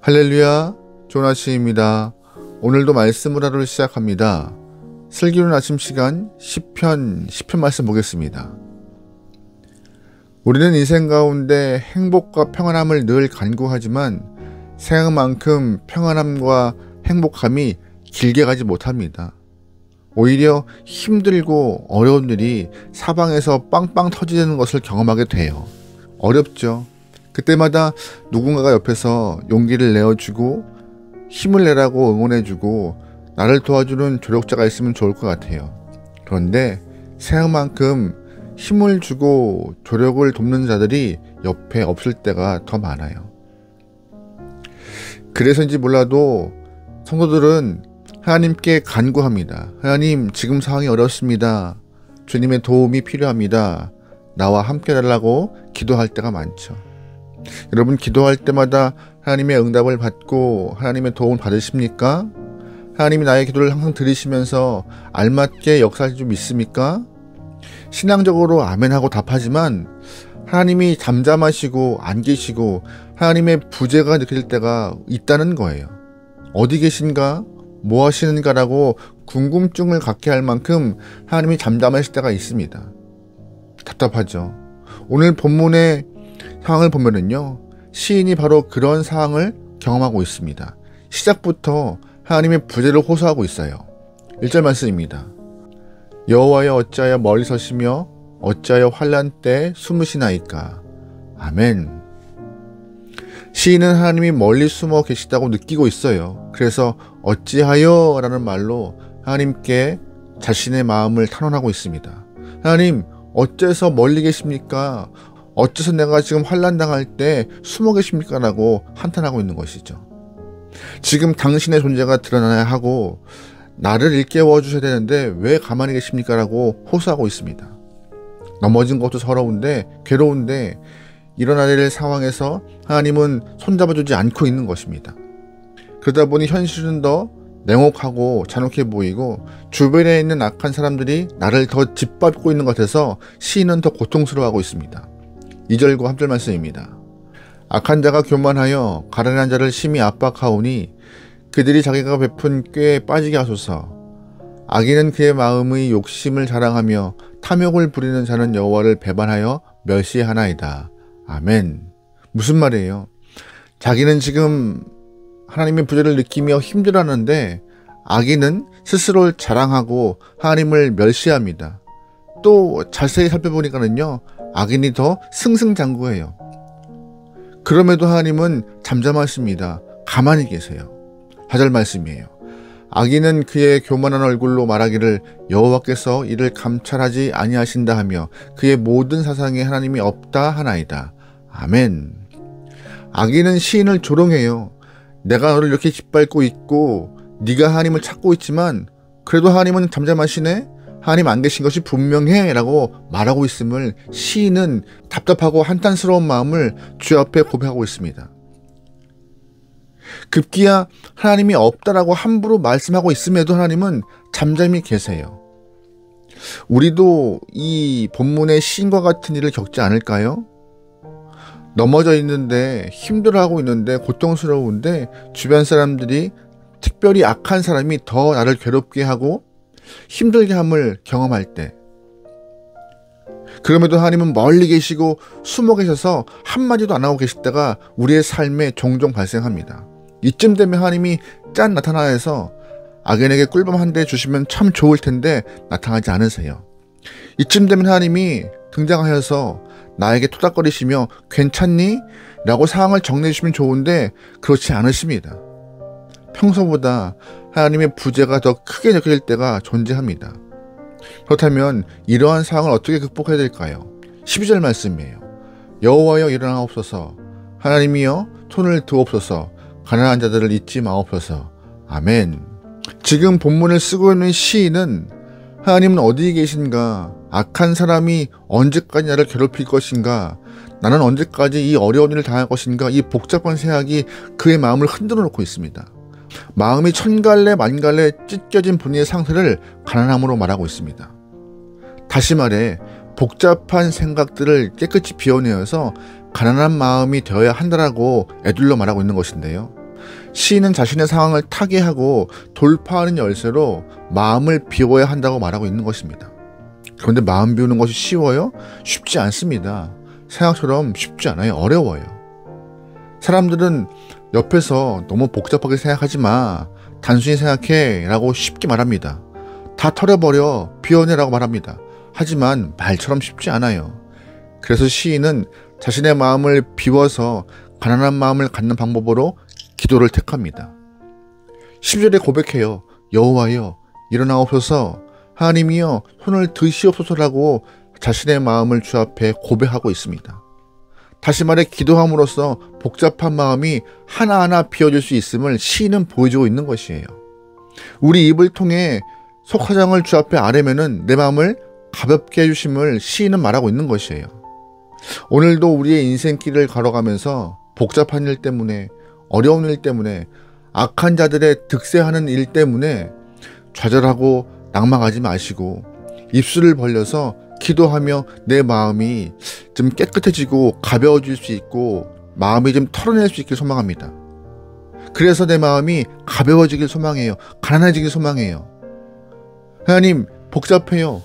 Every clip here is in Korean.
할렐루야, 좋은 아침입니다. 오늘도 말씀을 하루 시작합니다. 슬기로운 아침 시간 10편 말씀 보겠습니다. 우리는 인생 가운데 행복과 평안함을 늘 간구하지만 생각만큼 평안함과 행복함이 길게 가지 못합니다. 오히려 힘들고 어려운 일이 사방에서 빵빵 터지는 것을 경험하게 돼요. 어렵죠. 그때마다 누군가가 옆에서 용기를 내어주고 힘을 내라고 응원해주고 나를 도와주는 조력자가 있으면 좋을 것 같아요. 그런데 생각만큼 힘을 주고 조력을 돕는 자들이 옆에 없을 때가 더 많아요. 그래서인지 몰라도 성도들은 하나님께 간구합니다. 하나님, 지금 상황이 어렵습니다. 주님의 도움이 필요합니다. 나와 함께 해달라고 기도할 때가 많죠. 여러분, 기도할 때마다 하나님의 응답을 받고 하나님의 도움을 받으십니까? 하나님이 나의 기도를 항상 들으시면서 알맞게 역사하실 줄 믿습니까? 신앙적으로 아멘하고 답하지만 하나님이 잠잠하시고 안 계시고 하나님의 부재가 느껴질 때가 있다는 거예요. 어디 계신가? 뭐 하시는가라고 궁금증을 갖게 할 만큼 하나님이 잠잠하실 때가 있습니다. 답답하죠. 오늘 본문의 상황을 보면은요, 시인이 바로 그런 상황을 경험하고 있습니다. 시작부터 하나님의 부재를 호소하고 있어요. 1절 말씀입니다. 여호와여, 어찌하여 멀리 서시며 어찌하여 환난 때 숨으시나이까. 아멘. 시인은 하나님이 멀리 숨어 계시다고 느끼고 있어요. 그래서 어찌하여 라는 말로 하나님께 자신의 마음을 탄원하고 있습니다. 하나님, 어째서 멀리 계십니까? 어째서 내가 지금 환난 당할 때 숨어 계십니까? 라고 한탄하고 있는 것이죠. 지금 당신의 존재가 드러나야 하고 나를 일깨워 주셔야 되는데 왜 가만히 계십니까? 라고 호소하고 있습니다. 넘어진 것도 서러운데 괴로운데 일어나야 될 상황에서 하나님은 손잡아주지 않고 있는 것입니다. 그러다 보니 현실은 더 냉혹하고 잔혹해 보이고 주변에 있는 악한 사람들이 나를 더 짓밟고 있는 것 같아서 시인은 더 고통스러워하고 있습니다. 2절과 3절 말씀입니다. 악한 자가 교만하여 가련한 자를 심히 압박하오니 그들이 자기가 베푼 꾀에 빠지게 하소서. 악인은 그의 마음의 욕심을 자랑하며 탐욕을 부리는 자는 여호와를 배반하여 멸시하나이다. 아멘. 무슨 말이에요? 자기는 지금 하나님의 부재를 느끼며 힘들어하는데 악인은 스스로를 자랑하고 하나님을 멸시합니다. 또 자세히 살펴보니까는요, 악인이 더 승승장구해요. 그럼에도 하나님은 잠잠하십니다. 가만히 계세요. 4절 말씀이에요. 악인은 그의 교만한 얼굴로 말하기를 여호와께서 이를 감찰하지 아니하신다 하며 그의 모든 사상에 하나님이 없다 하나이다. 아멘. 악인은 시인을 조롱해요. 내가 너를 이렇게 짓밟고 있고 네가 하나님을 찾고 있지만 그래도 하나님은 잠잠하시네? 하나님 안 계신 것이 분명해 라고 말하고 있음을 시인은 답답하고 한탄스러운 마음을 주 앞에 고백하고 있습니다. 급기야 하나님이 없다라고 함부로 말씀하고 있음에도 하나님은 잠잠히 계세요. 우리도 이 본문의 시인과 같은 일을 겪지 않을까요? 넘어져 있는데 힘들어하고 있는데 고통스러운데 주변 사람들이 특별히 악한 사람이 더 나를 괴롭게 하고 힘들게 함을 경험할 때, 그럼에도 하나님은 멀리 계시고 숨어 계셔서 한마디도 안 하고 계실 때가 우리의 삶에 종종 발생합니다. 이쯤 되면 하나님이 짠 나타나서 악인에게 꿀밤 한 대 주시면 참 좋을 텐데 나타나지 않으세요. 이쯤 되면 하나님이 등장하셔서 나에게 토닥거리시며 괜찮니? 라고 상황을 정리해 주시면 좋은데 그렇지 않으십니다. 평소보다 하나님의 부재가 더 크게 느껴질 때가 존재합니다. 그렇다면 이러한 상황을 어떻게 극복해야 될까요? 12절 말씀이에요. 여호와여, 일어나옵소서. 하나님이여, 손을 드옵소서. 가난한 자들을 잊지 마옵소서. 아멘. 지금 본문을 쓰고 있는 시인은 하나님은 어디 계신가? 악한 사람이 언제까지 나를 괴롭힐 것인가? 나는 언제까지 이 어려운 일을 당할 것인가? 이 복잡한 생각이 그의 마음을 흔들어 놓고 있습니다. 마음이 천갈래 만갈래 찢겨진 분의 상태를 가난함으로 말하고 있습니다. 다시 말해 복잡한 생각들을 깨끗이 비워내어서 가난한 마음이 되어야 한다라고 애둘러 말하고 있는 것인데요. 시인은 자신의 상황을 타개하고 돌파하는 열쇠로 마음을 비워야 한다고 말하고 있는 것입니다. 그런데 마음 비우는 것이 쉬워요? 쉽지 않습니다. 생각처럼 쉽지 않아요. 어려워요. 사람들은 옆에서 너무 복잡하게 생각하지 마, 단순히 생각해 라고 쉽게 말합니다. 다 털어버려, 비워내라고 말합니다. 하지만 말처럼 쉽지 않아요. 그래서 시인은 자신의 마음을 비워서 가난한 마음을 갖는 방법으로 기도를 택합니다. 10절에 고백해요. 여호와여 일어나옵소서, 하나님이여 손을 드시옵소서라고 자신의 마음을 주 앞에 고백하고 있습니다. 다시 말해 기도함으로써 복잡한 마음이 하나하나 비워질 수 있음을 시인은 보여주고 있는 것이에요. 우리 입을 통해 속화장을 주 앞에 아뢰면은 내 마음을 가볍게 해주심을 시인은 말하고 있는 것이에요. 오늘도 우리의 인생길을 걸어가면서 복잡한 일 때문에, 어려운 일 때문에, 악한 자들의 득세하는 일 때문에 좌절하고 낙망하지 마시고 입술을 벌려서 기도하며 내 마음이 좀 깨끗해지고 가벼워질 수 있고 마음이 좀 털어낼 수 있길 소망합니다. 그래서 내 마음이 가벼워지길 소망해요. 가난해지길 소망해요. 하나님, 복잡해요.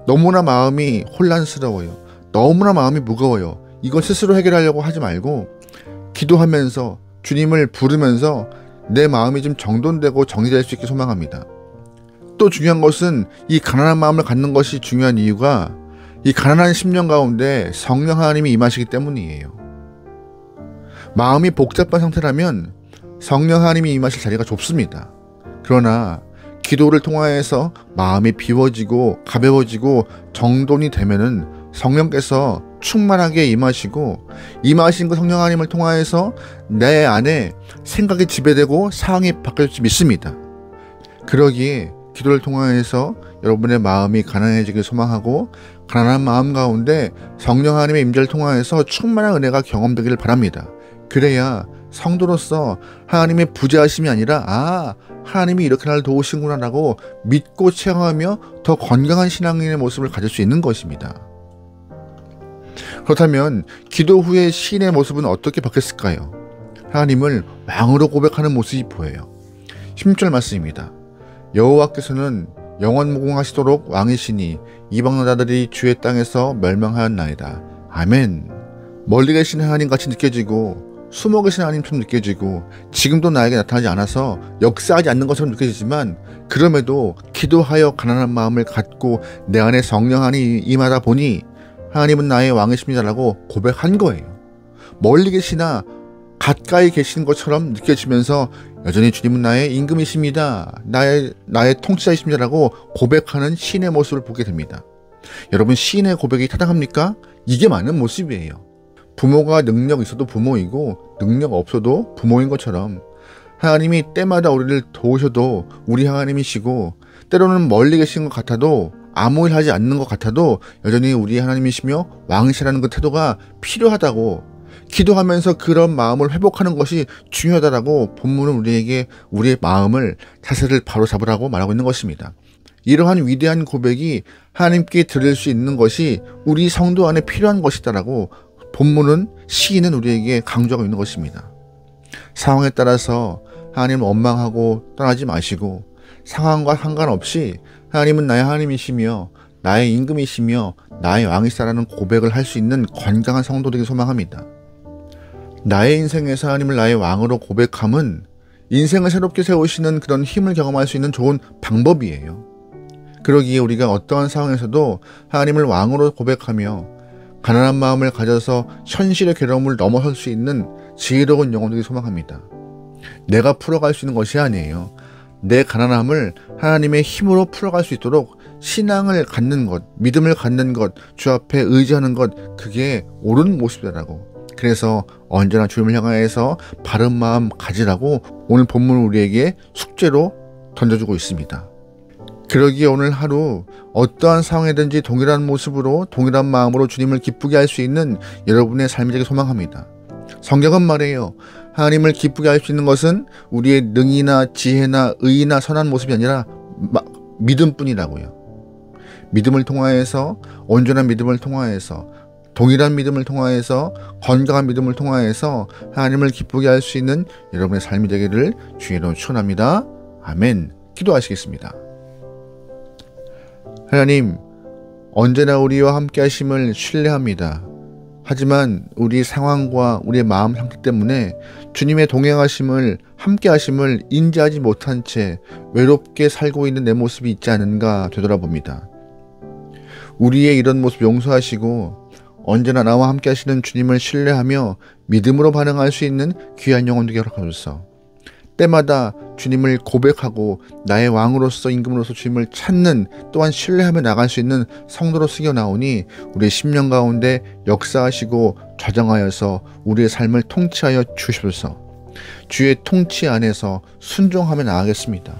너무나 마음이 혼란스러워요. 너무나 마음이 무거워요. 이걸 스스로 해결하려고 하지 말고 기도하면서 주님을 부르면서 내 마음이 좀 정돈되고 정리될 수 있게 소망합니다. 또 중요한 것은 이 가난한 마음을 갖는 것이 중요한 이유가 이 가난한 심령 가운데 성령 하나님이 임하시기 때문이에요. 마음이 복잡한 상태라면 성령 하나님이 임하실 자리가 좁습니다. 그러나 기도를 통하여서 마음이 비워지고 가벼워지고 정돈이 되면은 성령께서 충만하게 임하시고 임하신 그 성령 하나님을 통하여서 내 안에 생각이 지배되고 상황이 바뀔 줄 믿습니다. 그러기에 기도를 통하여서 여러분의 마음이 가난해지길 소망하고 가난한 마음 가운데 성령 하나님의 임재를 통하여서 충만한 은혜가 경험되기를 바랍니다. 그래야 성도로서 하나님의 부재하심이 아니라 하나님이 이렇게 나를 도우시구나 라고 믿고 체험하며 더 건강한 신앙인의 모습을 가질 수 있는 것입니다. 그렇다면 기도 후에 시인의 모습은 어떻게 바뀌었을까요? 하나님을 왕으로 고백하는 모습이 보여요. 16절 말씀입니다. 여호와께서는 영원무궁하시도록 왕이시니 이방 나라들이 주의 땅에서 멸망하였나이다. 아멘. 멀리 계신 하나님같이 느껴지고 숨어 계신 하나님처럼 느껴지고 지금도 나에게 나타나지 않아서 역사하지 않는 것처럼 느껴지지만 그럼에도 기도하여 가난한 마음을 갖고 내 안에 성령 하나님이 임하다 보니 하나님은 나의 왕이십니다라고 고백한 거예요. 멀리 계시나 가까이 계신 것처럼 느껴지면서 여전히 주님은 나의 임금이십니다. 나의 통치자이십니다라고 고백하는 시인의 모습을 보게 됩니다. 여러분, 시인의 고백이 타당합니까? 이게 맞는 모습이에요. 부모가 능력 있어도 부모이고 능력 없어도 부모인 것처럼 하나님이 때마다 우리를 도우셔도 우리 하나님이시고 때로는 멀리 계신 것 같아도 아무 일 하지 않는 것 같아도 여전히 우리 하나님이시며 왕이시라는 그 태도가 필요하다고 기도하면서 그런 마음을 회복하는 것이 중요하다라고 본문은 우리에게 우리의 마음을 자세를 바로 잡으라고 말하고 있는 것입니다. 이러한 위대한 고백이 하나님께 드릴 수 있는 것이 우리 성도 안에 필요한 것이다라고 본문은 시인은 우리에게 강조하고 있는 것입니다. 상황에 따라서 하나님을 원망하고 떠나지 마시고 상황과 상관없이 하나님은 나의 하나님이시며 나의 임금이시며 나의 왕이시라는 고백을 할 수 있는 건강한 성도 되길 소망합니다. 나의 인생에서 하나님을 나의 왕으로 고백함은 인생을 새롭게 세우시는 그런 힘을 경험할 수 있는 좋은 방법이에요. 그러기에 우리가 어떠한 상황에서도 하나님을 왕으로 고백하며 가난한 마음을 가져서 현실의 괴로움을 넘어설 수 있는 지혜로운 영혼 되길 소망합니다. 내가 풀어갈 수 있는 것이 아니에요. 내 가난함을 하나님의 힘으로 풀어갈 수 있도록 신앙을 갖는 것, 믿음을 갖는 것, 주 앞에 의지하는 것, 그게 옳은 모습이라고. 그래서 언제나 주님을 향하여서 바른 마음 가지라고 오늘 본문을 우리에게 숙제로 던져주고 있습니다. 그러기에 오늘 하루 어떠한 상황이든지 동일한 모습으로 동일한 마음으로 주님을 기쁘게 할 수 있는 여러분의 삶이 되길 소망합니다. 성경은 말해요. 하나님을 기쁘게 할 수 있는 것은 우리의 능이나 지혜나 의나 선한 모습이 아니라 믿음뿐이라고요. 믿음을 통하여서, 온전한 믿음을 통하여서 동일한 믿음을 통하여서 건강한 믿음을 통하여서 하나님을 기쁘게 할 수 있는 여러분의 삶이 되기를 주의 이름으로 축원합니다. 아멘. 기도하시겠습니다. 하나님, 언제나 우리와 함께 하심을 신뢰합니다. 하지만 우리 상황과 우리의 마음 상태 때문에 주님의 동행하심을 함께 하심을 인지하지 못한 채 외롭게 살고 있는 내 모습이 있지 않은가 되돌아봅니다. 우리의 이런 모습 용서하시고 언제나 나와 함께 하시는 주님을 신뢰하며 믿음으로 반응할 수 있는 귀한 영혼 되게 허락하소서. 때마다 주님을 고백하고 나의 왕으로서 임금으로서 주님을 찾는 또한 신뢰하며 나갈 수 있는 성도로 쓰여 나오니 우리의 심령 가운데 역사하시고 좌정하여서 우리의 삶을 통치하여 주시옵소서. 주의 통치 안에서 순종하며 나아가겠습니다.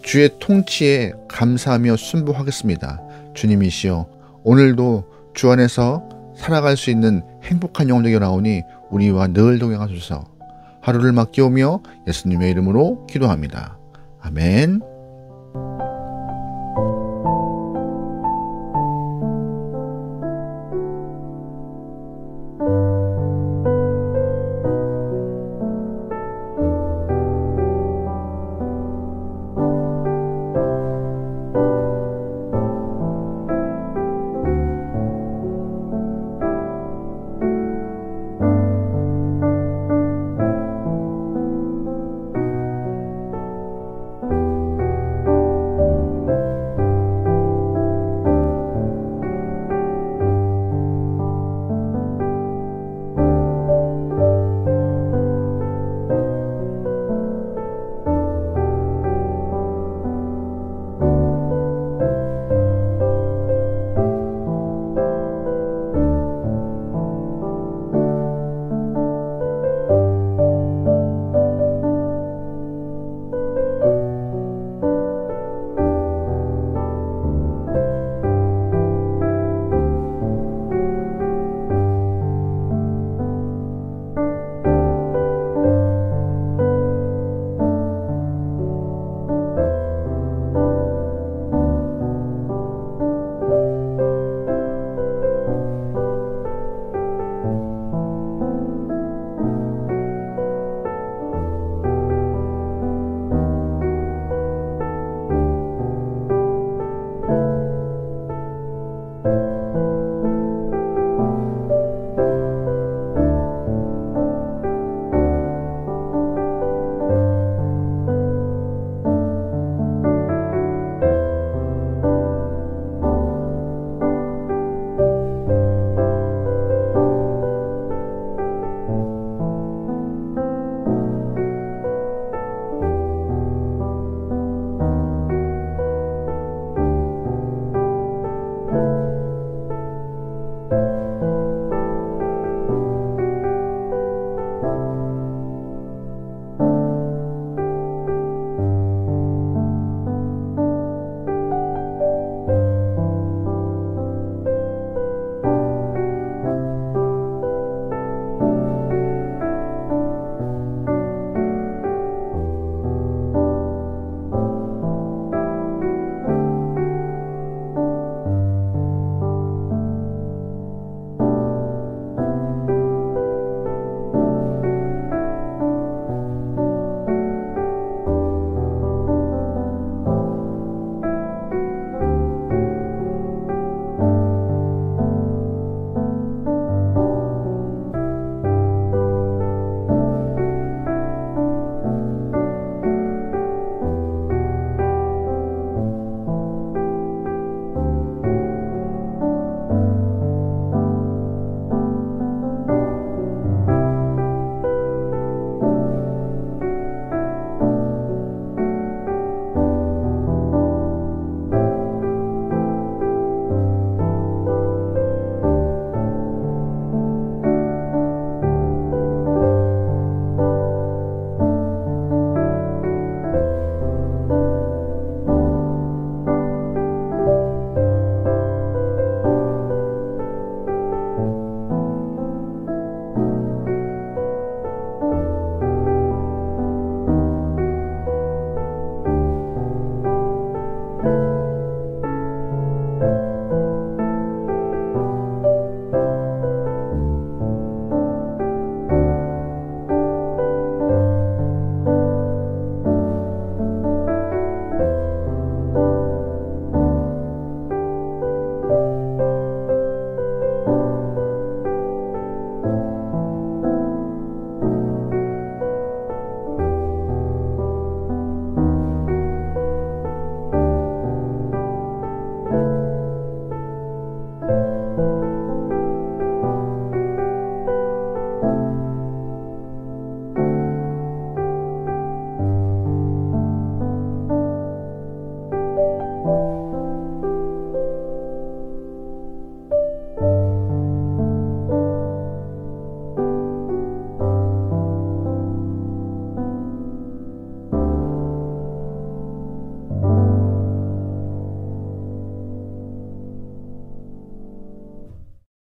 주의 통치에 감사하며 순복하겠습니다. 주님이시여, 오늘도 주 안에서 살아갈 수 있는 행복한 영혼 되게 나오니 우리와 늘 동행하소서. 하루를 맡겨오며 예수님의 이름으로 기도합니다. 아멘.